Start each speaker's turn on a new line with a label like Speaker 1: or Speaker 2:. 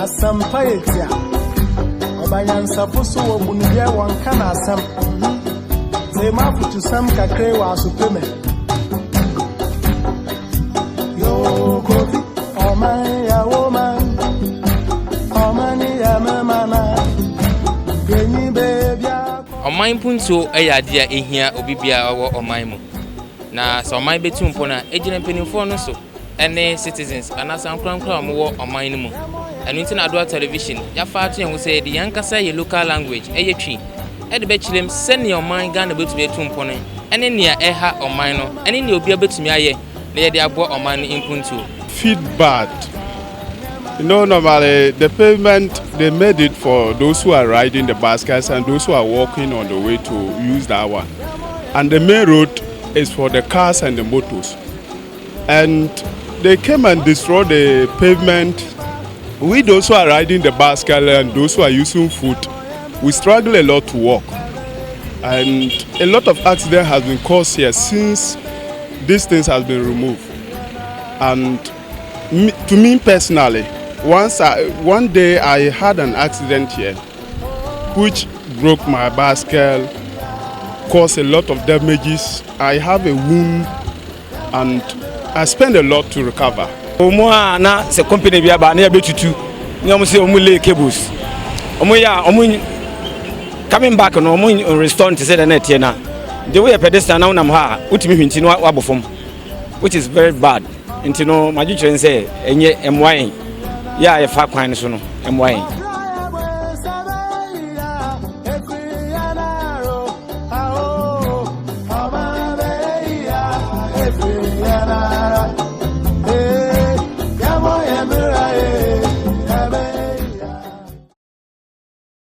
Speaker 1: Sampayetia. Obayan Sapusu Bundia one kana sam. They map to some cacre was supreme. Yo, Kofi, oh my, woman, oh many, mana, Granny baby.
Speaker 2: On my punto, a idea in here, Obibia or Maimo. Na so my betum pona, agent penny for no so, and citizens, and as some crown more on my name. And internet ADOA television, ya fatty and will say the Yankasa your local language, a tree. At the Bachelor, send your mind gun a bit to be a tomb pony, and in near Eha or minor, and in your be able to me, near the abo or money in punto.
Speaker 3: Feedback. You know, normally the pavement they made it for those who are riding the baskets and those who are walking on the way to use that one. And the main road is for the cars and the motors. And they came and destroyed the pavement. We those who are riding the basket and those who are using foot, we struggle a lot to walk. And a lot of accidents have been caused here since these things have been removed. And to me personally, one day I had an accident here, which broke my basket, caused a lot of damages. I have a wound, and I spent a lot to recover.
Speaker 4: Na se company bi aba na ya betutu ni omo se omo lay cables omo coming back no omo restore to say the net here na the way pedestrian now nam ha utimi hwinti no abofom, which is very bad. Nti no magichere say enye emwan ya e fa kwan so no emwan.
Speaker 1: Yeah.